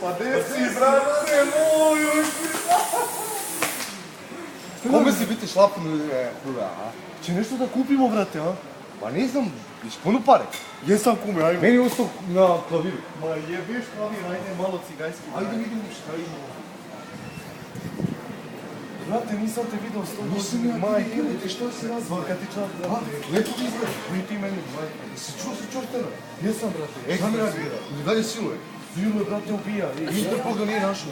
Pa desi, brate moju! Kome si biti šlapnu kule, a? Če nešto da kupimo, brate, a? Pa nisam, viš puno pare. Jesam kume, ajmo. Meni je ostao na klaviru. Ma jebeš klavir, ajde malo cigajski. Ajde vidimo šta ima. Brate, nisam te vidio 100 godina. Nisam ja Majke, ti vidio, što si nazvao? Svaka ti čast, A, brate. lepo ti izgleda. I ti meni, majke. Si čuo si čortera? Jesam, brate. Šta mi radi? I dalje siluje. Bilo, brate, ubija. Interpol ga nije našao.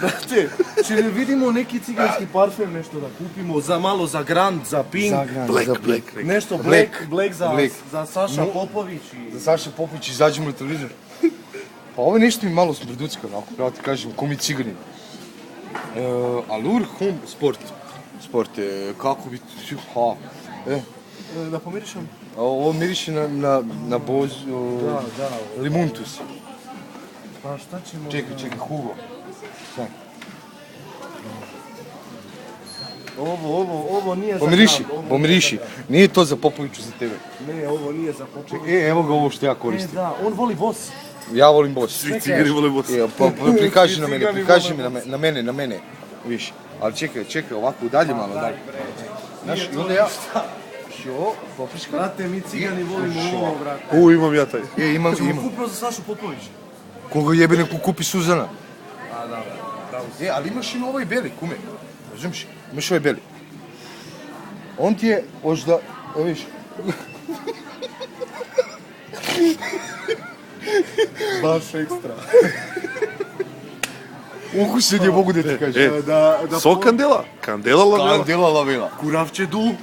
Brate, če ne vidimo neki ciganski parfem nešto da kupimo za malo, za Grand, za Pink. Black. Nešto Black. Black Black. za Saša No. Popović i... Za Saša Popović izađemo na televizor. Pa ovo nešto mi malo smrducka, onako, ja ti kažem, ko mi ciganin. Allure Home Sport. Sport, kako bi... Ha, Da pomirišam? ovo miriše na boz... Da. Limuntus. Pa šta ćemo... Čekaj, Hugo. Šta? Ovo nije za Pomiriši, Grand, ovo pomiriši. nije za Nije to za Popoviću za tebe. Grand. Ne, ovo nije za Popović. Evo ga ovo što ja koristim. Da, on voli Boss. Ja volim Boss. Svi cigani vole Boss. Pa prikaži na Svi mene, cigani prikaži vole na mene. Više. Ali čekaj, ovako dalje malo, dalje. Znaš, i onda ja... Šo, popriška? Brate, mi cigani volimo ovo, brate. Imam ja taj. Imam. Ćemo kupio za Sašu Popović. Koga jebe neko kupi Suzana. A, da. Ali imaš i ovaj beli, kume. Razumiješ? Imaš ovaj beli. On ti je, možda, evo viš. Baš ekstra. Ukusen je, mogu da ti kažem. Da So kandela? Kandela lavela. Kandela lavela. Kuravče du.